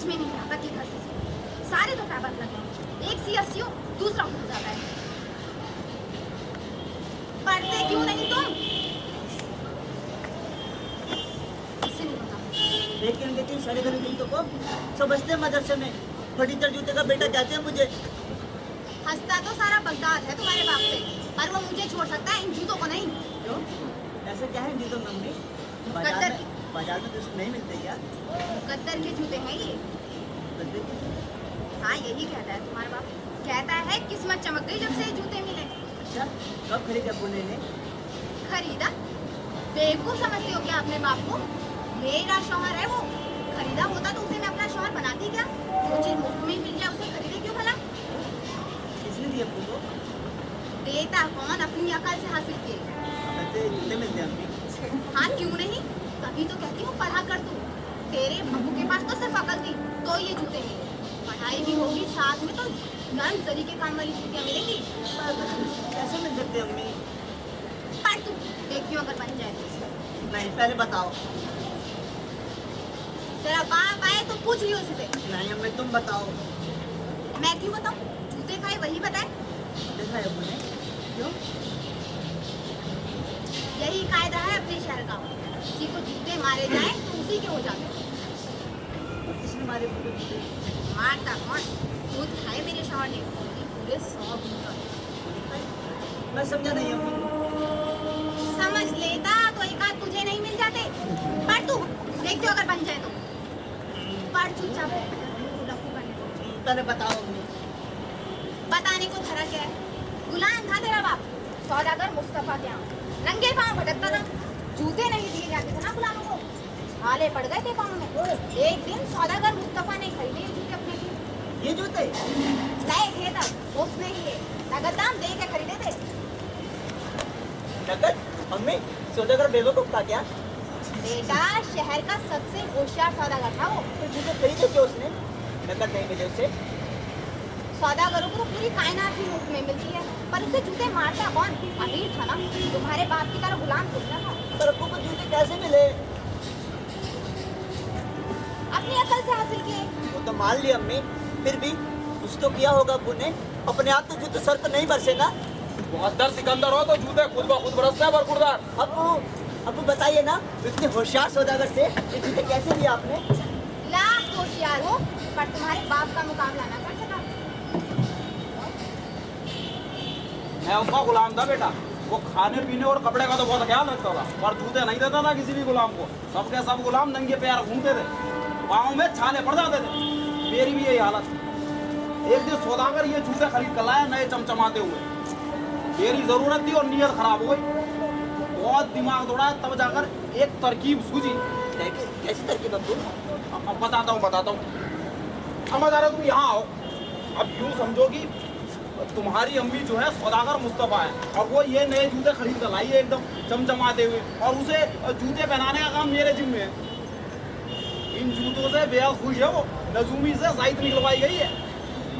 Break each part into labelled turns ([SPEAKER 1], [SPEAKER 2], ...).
[SPEAKER 1] समझ में नहीं आता कि घर से सारे तो पैबंद लगे हैं। एक CSC हो, दूसरा हो जाता है। पढ़ते क्यों नहीं तुम? इससे नहीं पता।
[SPEAKER 2] लेकिन साढ़े घर गई तो को समझते मदरसे में फटीचर जूते का बेटा कहते हैं मुझे।
[SPEAKER 1] हंसता तो सारा बगदाद है तुम्हारे बाप पे, पर वो मुझे छोड़ सकता है, इन जूतों को नहीं।
[SPEAKER 2] क्यों? ऐसे क्या है जूतों में मम्मी? बाजार में तो नहीं मिलते क्या?
[SPEAKER 1] मुकद्दर के जूते हैं ये।
[SPEAKER 2] मुकद्दर के जूते?
[SPEAKER 1] हाँ, यही कहता है तुम्हारा बाप। कहता है किस्मत चमक गई जब से ये जूते मिले।
[SPEAKER 2] अच्छा, कब खरीदा पुणे ने?
[SPEAKER 1] खरीदा? बेवकूफ समझते हो क्या अपने बाप को? मेरा शौहर है वो। खरीदा होता तो उसे मैं अपना शौहर बनाती क्या? जो चीज मुफ्त में मिल जाए उसे खरीदे क्यों भला?
[SPEAKER 2] किसने दिया तुमको?
[SPEAKER 1] देता कौन? अपनी अकल से हासिल किए।
[SPEAKER 2] वैसे जूते मिलते हैं अम्मी?
[SPEAKER 1] हाँ, क्यों नहीं? तभी तो कहती हूँ पढ़ा कर तू। तेरे अबू के पास तो सिर्फ अकल थी, तो ये जूते मिले। पढ़ाई भी होगी साथ में तो नरम जरी के काम वाली जूतियाँ मिलेंगी।
[SPEAKER 2] कैसे मिल सकते हैं अम्मी?
[SPEAKER 1] पढ़ तू, देखती हूँ अगर बन जाए तो।
[SPEAKER 2] नहीं, पहले बताओ।
[SPEAKER 1] तेरा बाप आए तो पूछ लियो उससे।
[SPEAKER 2] नहीं अम्मी, तुम बताओ।
[SPEAKER 1] मैं क्यों बताऊँ? जूते खाए वही बताए।
[SPEAKER 2] देखा है पुणे? क्यों?
[SPEAKER 1] यही कायदा है अपने शहर का। किसी को जूते मारे जाए तो उसी के हो जाते हैं।
[SPEAKER 2] और किसने मारे मुझे जूते?
[SPEAKER 1] मारता कौन? खुद खाए मेरे शौहर ने पूरे 100 जूते।
[SPEAKER 2] मैं समझा नहीं अम्मी।
[SPEAKER 1] समझ लेता तो एक आध तुझे नहीं मिल जाते। पढ़ तू, देखते हो अगर बन जाए तो। पढ़ चुपचाप।
[SPEAKER 2] पहले बताओ अम्मी।
[SPEAKER 1] बताने को धरा क्या है? गुलाम था तेरा बाप, सौदागर मुस्तफा के यहाँ नंगे पाँव भटकता था। जूते नहीं दिए जाते थे ना गुलामों को, छाले पड़ गए थे पाँव में। एक दिन सौदागर मुस्तफा ने खरीदे ये जूते अपने लिए।
[SPEAKER 2] ये जूते?
[SPEAKER 1] नए थे तब, उसने ही ये नगद दाम दे के खरीदे थे।
[SPEAKER 2] नकद? अम्मी, सौदागर बेवकूफ था क्या?
[SPEAKER 1] बेटा, शहर का सबसे होशियार सौदागर था वो।
[SPEAKER 2] तो जूते खरीदे क्यों उसने? नकद नहीं मिले उसे?
[SPEAKER 1] सौदागरों को तो पूरी कायनात ही मुफ्त में मिलती है, पर उसे जूते मारता कौन? अमीर था ना, तुम्हारे बाप की तरह गुलाम खुलता था।
[SPEAKER 2] पर अब्बू को जूते कैसे मिले?
[SPEAKER 1] अपनी अकल से हासिल किए।
[SPEAKER 2] वो तो मान लिया अम्मी, फिर भी कुछ तो किया होगा अब्बू ने। अपने आप तो जूते सर पर नहीं बरसे ना।
[SPEAKER 3] मुहद्दर सिकंदर हो तो जूते खुद ब खुद बरसते हैं बरखुरदार।
[SPEAKER 2] अब्बू बताइए ना, इतने होशियार सौदागर से ये जूते कैसे दिए आपने?
[SPEAKER 1] लाख होशियार हो, पर तुम्हारे बाप का मुकाबला ना कर सका।
[SPEAKER 3] मैं उसका गुलाम था बेटा। वो खाने पीने और कपड़े का तो बहुत ख्याल रखता था, पर जूते नहीं देता था किसी भी गुलाम को। सबके सब गुलाम नंगे पैर घूमते थे, पाँव में छाले पड़ जाते थे। मेरी भी यही हालत। एक दिन सौदागर ये जूते खरीद कर लाया, नए चमचमाते हुए। मेरी जरूरत थी और नीयत खराब हो गई। बहुत दिमाग दौड़ा, तब जाकर एक तरकीब सूझी।
[SPEAKER 2] कैसी तरकीब अब्बू?
[SPEAKER 3] अब बताता हूँ। समझ आ रहा, तुम यहाँ आओ। अब यूँ समझो कि तुम्हारी अम्मी जो है सौदागर मुस्तफा है, और वो ये नए जूते खरीद कर लाई है एकदम चमचमाते हुए, और उसे जूते पहनाने का काम मेरे जिम्मे है। इन जूतों से बेहद खुश है वो। नजूमी से साइट निकलवाई गई है।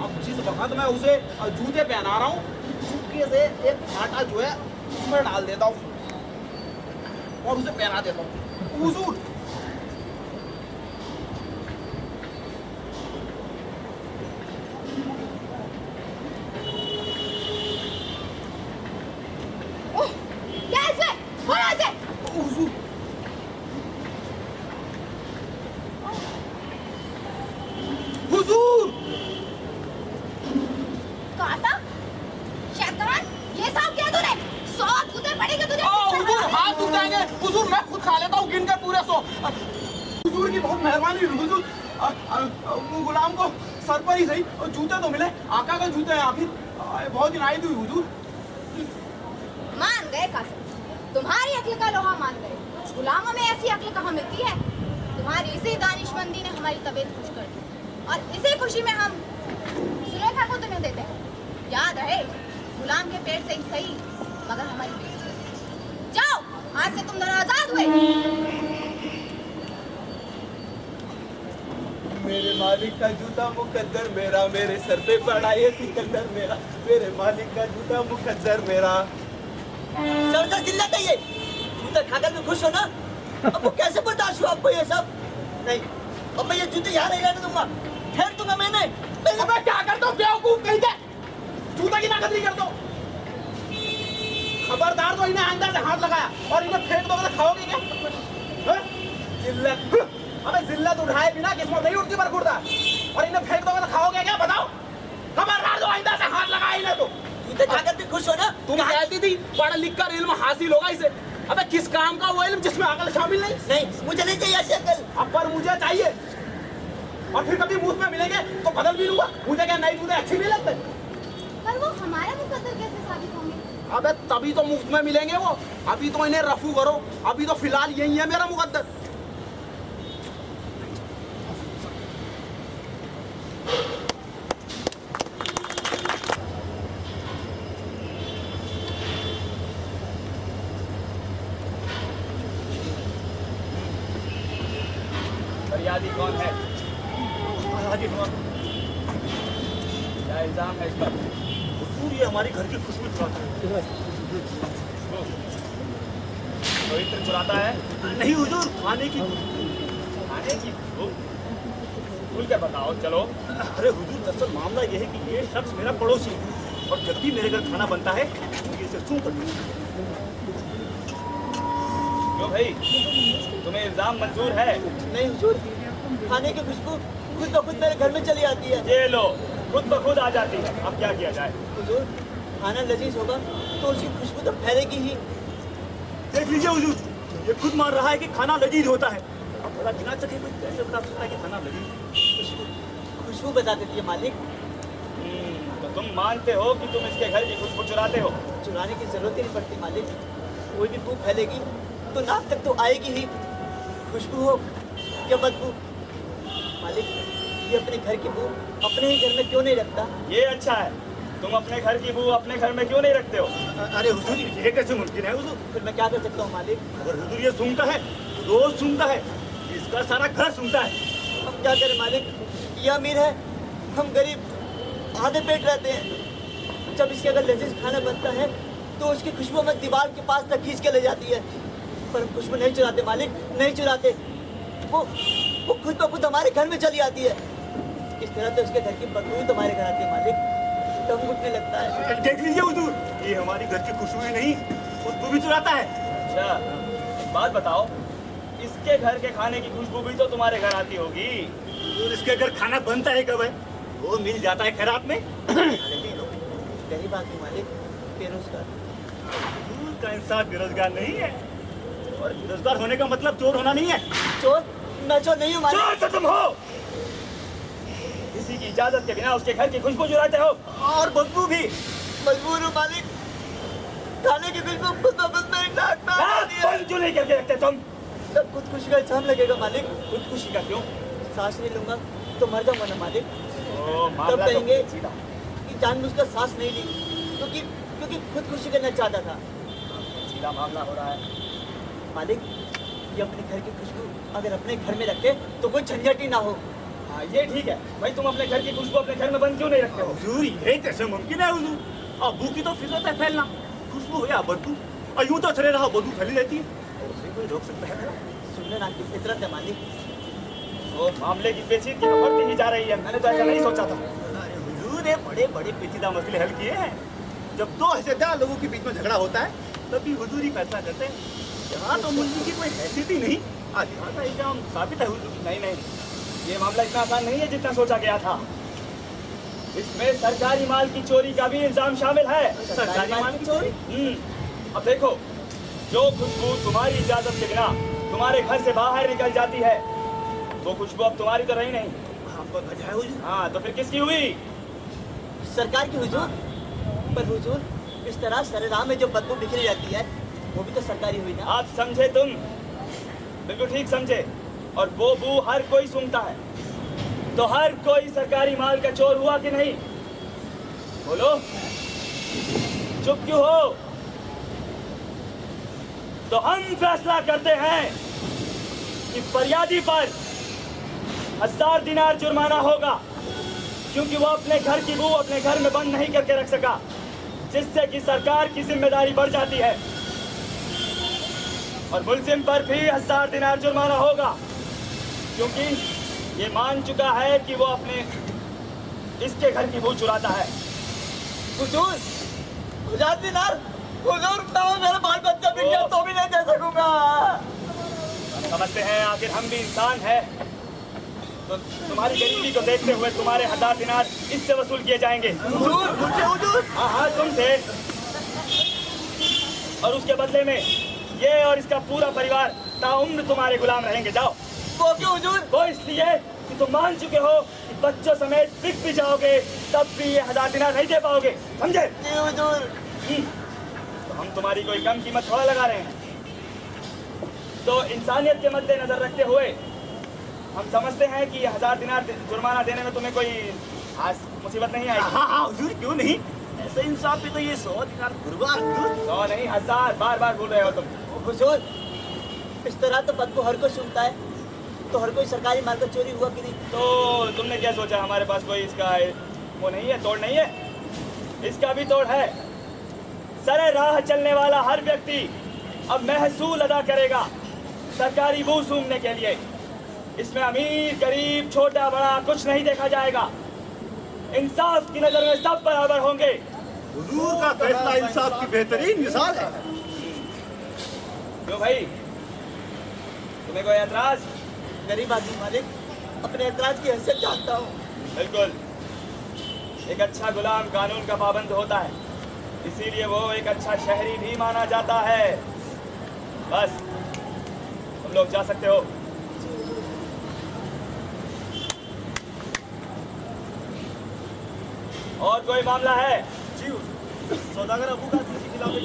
[SPEAKER 3] अब जिस वक्त मैं उसे जूते पहना रहा हूँ, चुटकी से एक आटा जो है उसमें डाल देता हूँ और उसे पहना देता हूँ। हुजूर, हुजूर, हुजूर।
[SPEAKER 1] काटा? शैतान, ये सब क्या तूने? 100 जूते पड़ेंगे तुझे।
[SPEAKER 3] हुजूर हाथ उठाएंगे। हुजूर मैं खुद खा लेता हूँ गिन कर पूरे 100। हुजूर की बहुत मेहरबानी हुजूर। वो गुलाम को सर पर ही सही जूते तो मिले, आका का जूते हैं आखिर। बहुत इनायत हुई हुजूर।
[SPEAKER 1] मान गए कासिम, तुम्हारी अक्ल का लोहा मान गए। गुलामों में ऐसी अक्ल कहाँ मिलती है? तुम्हारी इसी दानिशमंदी ने हमारी तबीयत खुश कर दी, और इसी खुशी में हम सुलेखा को तुम्हें देते हैं। याद रहे, गुलाम के पेट से ही सही, मगर हमारी बेटी। जाओ, आज से तुम दोनों आजाद हुए।
[SPEAKER 2] मेरे मालिक का जूता मुकद्दर मेरा, मेरे सर पे पड़ा ये सिकंदर मेरा। मेरे मालिक का जूता मुकद्दर मेरा। सर चिल्लाता ये जूता खाकर भी खुश हो ना? अब वो कैसे बर्दाश्त हो आपको ये सब? नहीं,
[SPEAKER 4] अब मैं ये जूते यहाँ नहीं रहने दूंगा, फेंक दूंगा मैंने।
[SPEAKER 3] अबे क्या कर दो बेवकूफ कहीं के, जूते की नाकदरी कर दो। खबरदार, तो इन्हें आइंदा से हाथ लगाया और इन्हें फेंक दोगे तो खाओगे क्या? हैं? जिल्लत, अबे जिल्लत उठाए बिना किस्मत नहीं उठती बरखुरदा, और इन्हें फेंक दोगे तो खाओगे क्या? बताओ। खबरदार, तो आइंदा से हाथ लगाया इन्हें तो।
[SPEAKER 4] जूते खाकर भी खुश हो ना?
[SPEAKER 3] तुम कहती थी पढ़ लिख कर इल्म हासिल होगा इसे। अबे किस काम का वो इल्म जिसमें अकल शामिल नहीं?
[SPEAKER 4] नहीं, मुझे नहीं चाहिए ऐसी अकल।
[SPEAKER 3] अब पर मुझे चाहिए, और फिर कभी मुफ्त में मिलेंगे तो बदल भी लूंगा। मुझे क्या नई जूते अच्छी नहीं लगते?
[SPEAKER 1] पर वो हमारा मुकद्दर कैसे साबित होंगे?
[SPEAKER 3] अबे तभी तो मुफ्त में मिलेंगे वो। अभी तो इन्हें रफू करो, अभी तो फिलहाल यही है मेरा मुकद्दर। फरियादी कौन है? क्या इल्जाम है इस पर?
[SPEAKER 2] ये हमारी घर की खुशबू चुराता है।
[SPEAKER 3] पवित्र चुराता है?
[SPEAKER 2] नहीं हुजूर, खाने की।
[SPEAKER 3] खाने की खुशबू? खुल के बताओ चलो।
[SPEAKER 2] अरे हुजूर, दरअसल मामला यह है कि ये शख्स मेरा पड़ोसी है और जब भी मेरे घर खाना बनता है मुझे इसे सूंघ कर देता है।
[SPEAKER 3] क्यों भाई, तुम्हें इल्जाम मंजूर है?
[SPEAKER 4] नहीं हुजूर, खाने की खुशबू खुद ब खुद मेरे घर में चली आती है।
[SPEAKER 3] ये लो, खुद ब खुद आ जाती है। अब क्या किया जाए?
[SPEAKER 4] हुजूर, खाना लजीज होगा तो उसकी खुशबू तो फैलेगी ही।
[SPEAKER 2] देख लीजिए हुजूर, ये खुद मान रहा है कि खाना लजीज होता है। अब बता बिना चखे कोई कैसे बता सकता है कि खाना लजीज है?
[SPEAKER 4] खुशबू बता देती है मालिक।
[SPEAKER 3] तो तुम मानते हो कि तुम इसके घर की खुशबू चुराते हो?
[SPEAKER 4] चुराने की जरूरत ही नहीं पड़ती मालिक। कोई भी बू फैलेगी तो नाक तक तो आएगी ही, खुशबू हो या बदबू। मालिक, ये अपने घर की बू अपने ही घर में क्यों नहीं रखता?
[SPEAKER 3] ये अच्छा है। तुम अपने घर की बू अपने घर में क्यों नहीं रखते हो?
[SPEAKER 2] अरे हुजूर, ये कैसे मुमकिन है हुजूर?
[SPEAKER 4] फिर मैं क्या कर सकता हूँ मालिक?
[SPEAKER 2] अगर हुजूर ये सूंघता है, रोज सूंघता है, इसका सारा घर सूंघता है।
[SPEAKER 4] हम क्या करें मालिक? ये अमीर है, हम गरीब, आधे पेट रहते हैं। जब इसके अगर लजीज खाना बनता है तो उसकी खुशबू हमें दीवार के पास तक खींच के ले जाती है। पर हम खुशबू नहीं चुराते मालिक, नहीं चुराते। वो खुद ब खुद हमारे घर में चली आती है। इस तरह तो उसके घर की बदबू ही तुम्हारे घर आती है मालिक, दम घुटने लगता है।
[SPEAKER 2] देख लीजिए हुजूर, ये हमारी घर की खुशबू ही नहीं, खुशबू भी चुराता है।
[SPEAKER 3] अच्छा, एक बात बताओ, इसके घर के खाने की खुशबू भी तो तुम्हारे घर आती होगी।
[SPEAKER 2] हुजूर, इसके घर खाना बनता है कब है? वो मिल जाता है खैरात में।
[SPEAKER 4] गरीब आदमी मालिक, बेरोजगार।
[SPEAKER 2] हुजूर का इंसान बेरोजगार नहीं है, और बेरोजगार होने का मतलब चोर होना नहीं है।
[SPEAKER 4] चोर? मैं चोर नहीं हूँ मालिक।
[SPEAKER 3] चोर तो तुम हो। किसी की इजाजत के बिना उसके घर की खुशबू चुराते हो, और बदबू भी।
[SPEAKER 4] मजबूर हूँ मालिक, खाने की खुशबू खुद ब खुद मेरी नाक में आ जाती है।
[SPEAKER 3] कौन चुने करके रखते तुम?
[SPEAKER 4] तब खुदकुशी का इल्जाम लगेगा मालिक।
[SPEAKER 3] खुदकुशी का क्यों?
[SPEAKER 4] सांस नहीं लूंगा तो मर जाऊंगा ना मालिक।
[SPEAKER 3] ओ,
[SPEAKER 4] तब
[SPEAKER 3] मामला तो
[SPEAKER 4] कहेंगे
[SPEAKER 3] सीधा।
[SPEAKER 4] कि जानबूझकर सांस नहीं ली क्योंकि खुदकुशी करना चाहता था।
[SPEAKER 3] सीधा मामला हो रहा है।
[SPEAKER 4] मालिक, ये अपने घर की खुशबू अगर अपने घर में रखे तो कोई झंझट ही ना हो।
[SPEAKER 3] हाँ, ये ठीक है भाई। तुम अपने घर की खुशबू अपने घर में बंद क्यों नहीं रखते हो?
[SPEAKER 2] हुजूर, ये कैसे मुमकिन है हुजूर? बू की तो फितरत है फैलना, खुशबू हो या बदबू, और यूं तो चले रहा बदबू फैली रहती है। उसे कोई रोक सकता है?
[SPEAKER 4] सुनने ना की फितरत है मालिक।
[SPEAKER 3] वो मामले की पेचीदगी तो बढ़ती ही जा रही है। मैंने तो ऐसा नहीं सोचा था।
[SPEAKER 2] अरे हुजूर, ने बड़े बड़े पेचीदा मसले हल किए हैं। जब दो हैसियतदार लोगों के बीच में झगड़ा होता है तभी हुजूर ही फैसला करते हैं। यहाँ तो मुल्की की कोई हैसियत ही नहीं, लिहाजा इल्जाम साबित है हुजूर।
[SPEAKER 3] नहीं नहीं, ये मामला इतना आसान नहीं है जितना सोचा गया था। इसमें सरकारी माल की चोरी का भी इल्जाम शामिल है।
[SPEAKER 2] सरकारी माल की चोरी?
[SPEAKER 3] अब देखो, जो खुशबू तुम्हारी इजाजत के बिना तुम्हारे घर से बाहर निकल जाती है, वो खुशबू अब तुम्हारी तो रही नहीं।
[SPEAKER 2] आपको वजह है हुजूर?
[SPEAKER 3] हाँ, तो फिर किसकी हुई?
[SPEAKER 4] सरकार की हुजूर। पर हुजूर, इस तरह सरेराह में जो बदबू बिखरी रहती है वो भी तो सरकारी हुई ना।
[SPEAKER 3] आप समझे? तुम बिल्कुल ठीक समझे। और वो बू हर कोई सूंघता है, तो हर कोई सरकारी माल का चोर हुआ कि नहीं? बोलो, चुप क्यों हो? तो हम फैसला करते हैं कि फरियादी पर 1000 दिनार जुर्माना होगा, क्योंकि वो अपने घर की बू अपने घर में बंद नहीं करके रख सका, जिससे कि सरकार की जिम्मेदारी बढ़ जाती है। और मुलजिम पर भी 1000 दिनार जुर्माना होगा, क्योंकि
[SPEAKER 2] ये मान चुका है कि वो अपने इसके घर की बहू चुराता है।
[SPEAKER 4] हुजूर, हुजूर दिनार, हुजूर मैं मेरा बाल बच्चा बिक गया तो भी नहीं दे सकूंगा।
[SPEAKER 2] हम समझते हैं आखिर हम भी इंसान हैं, तो तुम्हारी गरीबी को देखते हुए तुम्हारे 1000 दिनार इससे वसूल किए जाएंगे।
[SPEAKER 4] हुजूर, मुझे हुजूर।
[SPEAKER 2] हाँ हाँ तुमसे, और उसके बदले में ये और इसका पूरा परिवार ताउम्र तुम्हारे गुलाम रहेंगे। जाओ।
[SPEAKER 4] वो क्यों हुजूर?
[SPEAKER 2] वो इसलिए कि तुम मान चुके हो कि बच्चों समेत बिक भी जाओगे तब भी ये 1000 दिनार नहीं दे पाओगे, समझे?
[SPEAKER 4] जी हुजूर।
[SPEAKER 2] तो हम तुम्हारी कोई कम कीमत थोड़ा लगा रहे हैं। तो इंसानियत के मद्देनजर रखते हुए हम समझते हैं कि 1000 दिनार जुर्माना देने में तुम्हें कोई खास मुसीबत नहीं आएगी।
[SPEAKER 5] हाँ हाँ हुजूर, क्यों नहीं? ऐसे इंसाफ पे तो ये 100 दिनार कुर्बान हुजूर।
[SPEAKER 2] 100 नहीं 1000, बार बोल रहे हो तुम।
[SPEAKER 4] हुजूर, इस तरह तो बदबू हर कोई सुनता है, तो हर कोई सरकारी माल का चोरी हुआ कि नहीं?
[SPEAKER 2] तो तुमने क्या सोचा हमारे पास कोई इसका वो नहीं है, तोड़ नहीं है? इसका भी तोड़ है। सरे राह चलने वाला हर व्यक्ति अब महसूल अदा करेगा सरकारी बू सूंघने के लिए। इसमें अमीर गरीब छोटा बड़ा कुछ नहीं देखा जाएगा। इंसाफ की नजर में सब बराबर होंगे।
[SPEAKER 5] हुजूर का फैसला इंसाफ की बेहतरीन मिसाल है।
[SPEAKER 2] क्यों भाई, तुम्हें कोई ऐतराज?
[SPEAKER 4] गरीब आदमी मालिक, अपने ऐतराज की हैसियत जानता हूँ।
[SPEAKER 2] बिल्कुल, एक अच्छा गुलाम कानून का पाबंद होता है, इसीलिए वो एक अच्छा शहरी भी माना जाता है। बस तुम लोग जा सकते हो। और कोई मामला है?
[SPEAKER 5] जी हुजूर, सौदागर अबू कासिम के खिलाफ